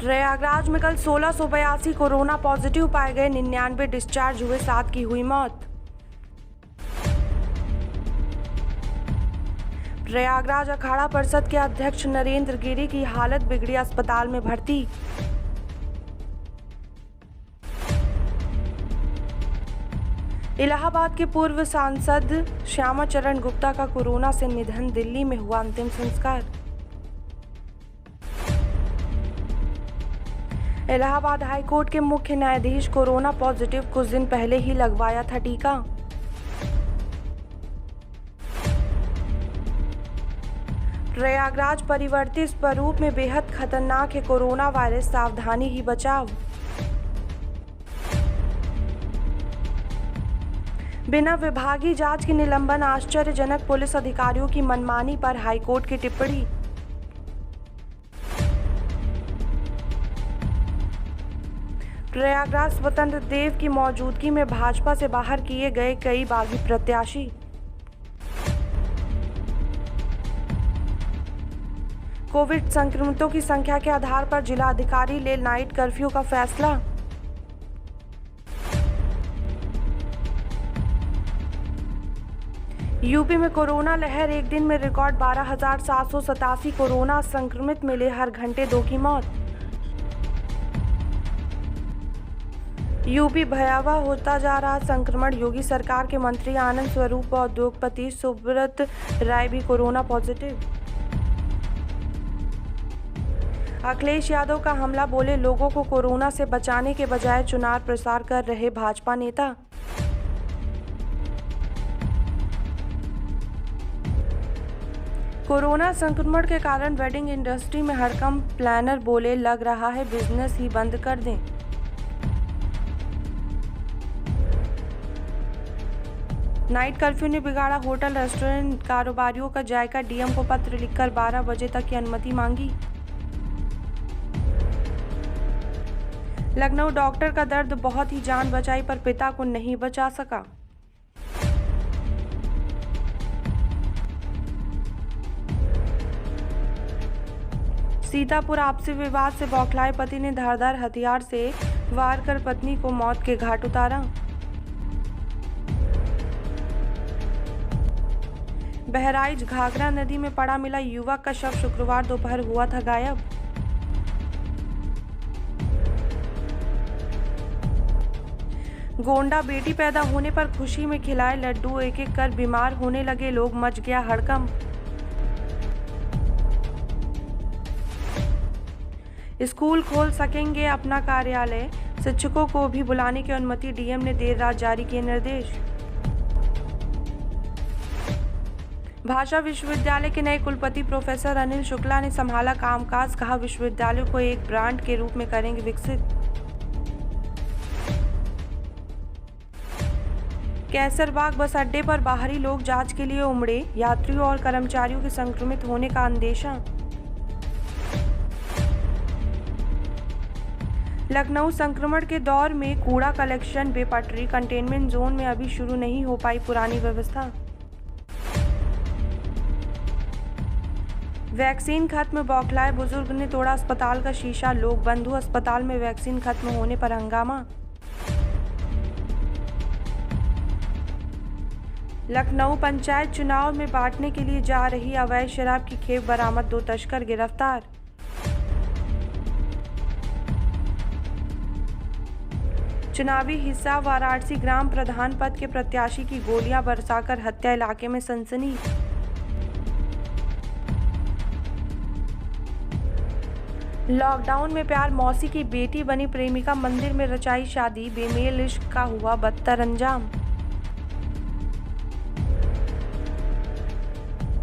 प्रयागराज में कल 1682 corona positive पाए गए, 99 डिस्चार्ज हुए, 7 की हुई मौत। प्रयागराज अखाड़ा परिषद के अध्यक्ष नरेंद्र गिरी की हालत बिगड़ी, अस्पताल में भर्ती। इलाहाबाद के पूर्व सांसद श्यामा चरण गुप्ता का कोरोना से निधन, दिल्ली में हुआ अंतिम संस्कार। इलाहाबाद हाईकोर्ट के मुख्य न्यायाधीश कोरोना पॉजिटिव, कुछ दिन पहले ही लगवाया था टीका। प्रयागराज परिवर्तित स्वरूप में बेहद खतरनाक है कोरोना वायरस, सावधानी ही बचाव। बिना विभागीय जांच के निलंबन, आश्चर्यजनक पुलिस अधिकारियों की मनमानी पर हाईकोर्ट की टिप्पणी। प्रयागराज स्वतंत्र देव की मौजूदगी में भाजपा से बाहर किए गए कई बागी प्रत्याशी। कोविड संक्रमितों की संख्या के आधार पर जिलाधिकारी ले नाइट कर्फ्यू का फैसला। यूपी में कोरोना लहर, एक दिन में रिकॉर्ड 12,787 कोरोना संक्रमित मिले, हर घंटे 2 की मौत। यूपी भयावह होता जा रहा संक्रमण, योगी सरकार के मंत्री आनंद स्वरूप और उद्योगपति सुब्रत राय भी कोरोना पॉजिटिव। अखिलेश यादव का हमला, बोले लोगों को कोरोना से बचाने के बजाय चुनाव प्रचार कर रहे भाजपा नेता। कोरोना संक्रमण के कारण वेडिंग इंडस्ट्री में हड़कंप, प्लानर बोले लग रहा है बिजनेस ही बंद कर दें। नाइट कर्फ्यू ने बिगाड़ा होटल रेस्टोरेंट कारोबारियों का जायका, डीएम को पत्र लिखकर 12 बजे तक की अनुमति मांगी। लखनऊ डॉक्टर का दर्द, बहुत ही जान बचाई पर पिता को नहीं बचा सका। सीतापुर आपसी विवाद से बौखलाए पति ने धारदार हथियार से वार कर पत्नी को मौत के घाट उतारा। बहराइच घाघरा नदी में पड़ा मिला युवक का शव, शुक्रवार दोपहर हुआ था गायब। गोंडा, बेटी पैदा होने पर खुशी में खिलाए लड्डू, एक एक कर बीमार होने लगे लोग, मच गया हड़कंप। स्कूल खोल सकेंगे अपना कार्यालय, शिक्षकों को भी बुलाने की अनुमति, डीएम ने देर रात जारी किए निर्देश। भाषा विश्वविद्यालय के नए कुलपति प्रोफेसर अनिल शुक्ला ने संभाला कामकाज, कहा विश्वविद्यालय को एक ब्रांड के रूप में करेंगे विकसित। कैसरबाग बस अड्डे पर बाहरी लोग जांच के लिए उमड़े, यात्रियों और कर्मचारियों के संक्रमित होने का अंदेशा। लखनऊ संक्रमण के दौर में कूड़ा कलेक्शन बेपटरी, कंटेनमेंट जोन में अभी शुरू नहीं हो पाई पुरानी व्यवस्था। वैक्सीन खत्म, बौखलाए बुजुर्ग ने तोड़ा अस्पताल का शीशा, लोग बंधु, अस्पताल में वैक्सीन खत्म होने पर हंगामा। लखनऊ पंचायत चुनाव में बांटने के लिए जा रही अवैध शराब की खेप बरामद, 2 तस्कर गिरफ्तार। चुनावी हिस्सा, वाराणसी ग्राम प्रधान पद के प्रत्याशी की गोलियां बरसाकर हत्या, इलाके में सनसनी। लॉकडाउन में प्यार, मौसी की बेटी बनी प्रेमिका, मंदिर में रचाई शादी, बेमेल इश्क का हुआ बदतर अंजाम।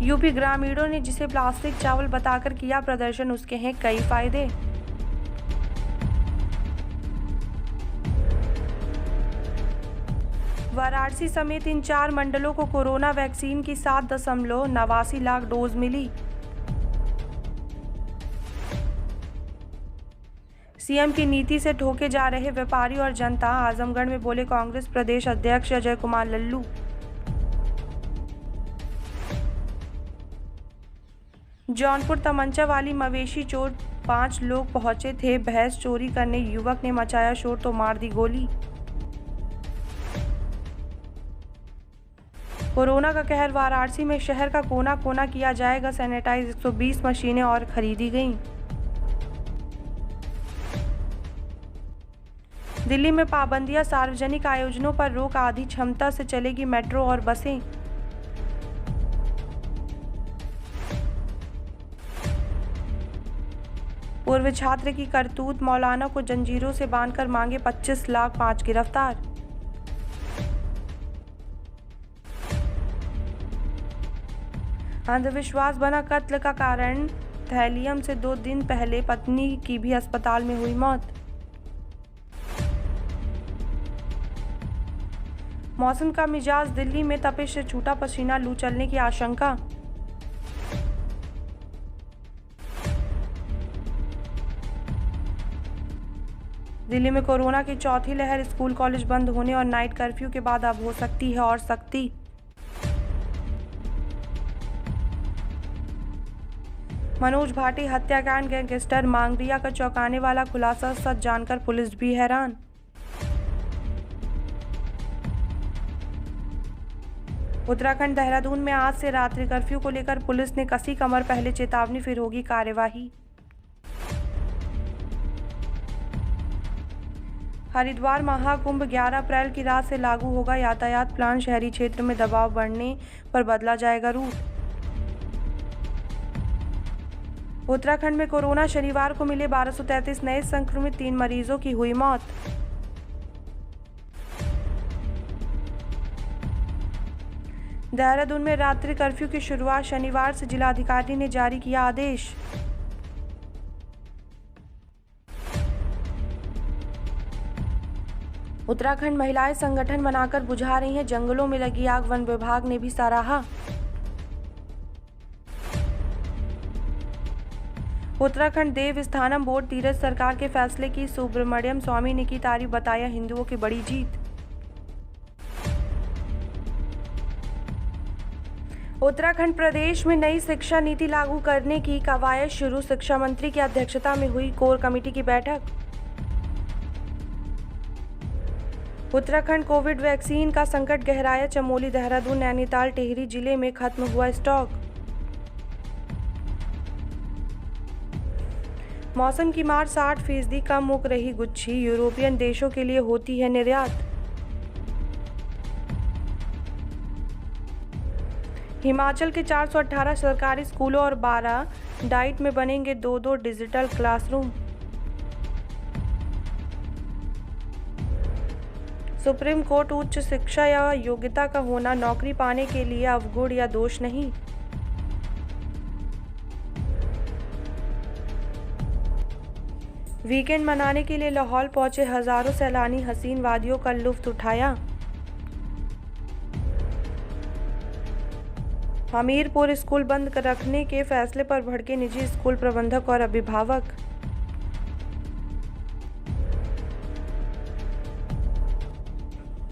यूपी ग्रामीणों ने जिसे प्लास्टिक चावल बताकर किया प्रदर्शन, उसके हैं कई फायदे। वाराणसी समेत इन 4 मंडलों को कोरोना वैक्सीन की 7.89 लाख डोज मिली। सीएम की नीति से ठोके जा रहे व्यापारी और जनता, आजमगढ़ में बोले कांग्रेस प्रदेश अध्यक्ष अजय कुमार लल्लू। जौनपुर तमंचा वाली मवेशी चोर 5 लोग पहुंचे थे भैंस चोरी करने। युवक ने मचाया शोर तो मार दी गोली। कोरोना का कहर, वाराणसी में शहर का कोना कोना किया जाएगा सैनिटाइज। 120 मशीनें और खरीदी गईं। दिल्ली में पाबंदियां, सार्वजनिक आयोजनों पर रोक, आधी क्षमता से चलेगी मेट्रो और बसें। पूर्व छात्र की करतूत, मौलाना को जंजीरों से बांधकर मांगे 25 लाख, 5 गिरफ्तार। अंधविश्वास बना कत्ल का कारण, थैलियम से 2 दिन पहले पत्नी की भी अस्पताल में हुई मौत। मौसम का मिजाज, दिल्ली में तपिश से छूटा पसीना, लू चलने की आशंका। दिल्ली में कोरोना की चौथी लहर, स्कूल कॉलेज बंद होने और नाइट कर्फ्यू के बाद अब हो सकती है और सख्ती। मनोज भाटी हत्याकांड, गैंगस्टर मांगरिया का चौंकाने वाला खुलासा, सच जानकर पुलिस भी हैरान। उत्तराखंड देहरादून में आज से रात्रि कर्फ्यू को लेकर पुलिस ने कसी कमर, पहले चेतावनी फिर होगी कार्यवाही। हरिद्वार महाकुंभ 11 अप्रैल की रात से लागू होगा यातायात प्लान, शहरी क्षेत्र में दबाव बढ़ने पर बदला जाएगा रूट। उत्तराखंड में कोरोना, शनिवार को मिले 1233 नए संक्रमित, 3 मरीजों की हुई मौत। देहरादून में रात्रि कर्फ्यू की शुरुआत, शनिवार से जिलाधिकारी ने जारी किया आदेश। उत्तराखंड महिलाएं संगठन बनाकर बुझा रही हैं जंगलों में लगी आग, वन विभाग ने भी सराहा। उत्तराखंड देवस्थानम बोर्ड तीरथ सरकार के फैसले की सुब्रमण्यम स्वामी ने की तारीफ, बताया हिंदुओं की बड़ी जीत। उत्तराखंड प्रदेश में नई शिक्षा नीति लागू करने की कवायद शुरू, शिक्षा मंत्री की अध्यक्षता में हुई कोर कमेटी की बैठक। उत्तराखंड कोविड वैक्सीन का संकट गहराया, चमोली, देहरादून, नैनीताल, टिहरी जिले में खत्म हुआ स्टॉक। मौसम की मार, 60% कम मुक रही गुच्छी, यूरोपियन देशों के लिए होती है निर्यात। हिमाचल के 418 सरकारी स्कूलों और 12 डाइट में बनेंगे 2-2 डिजिटल क्लासरूम। सुप्रीम कोर्ट, उच्च शिक्षा या योग्यता का होना नौकरी पाने के लिए अवगुण या दोष नहीं। वीकेंड मनाने के लिए लाहौल पहुंचे हजारों सैलानी, हसीन वादियों का लुत्फ उठाया। हमीरपुर स्कूल बंद रखने के फैसले पर भड़के निजी स्कूल प्रबंधक और अभिभावक।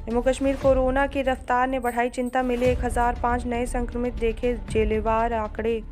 जम्मू कश्मीर, कोरोना की रफ्तार ने बढ़ाई चिंता, मिले 1005 नए संक्रमित, देखे जेलेवार आंकड़े।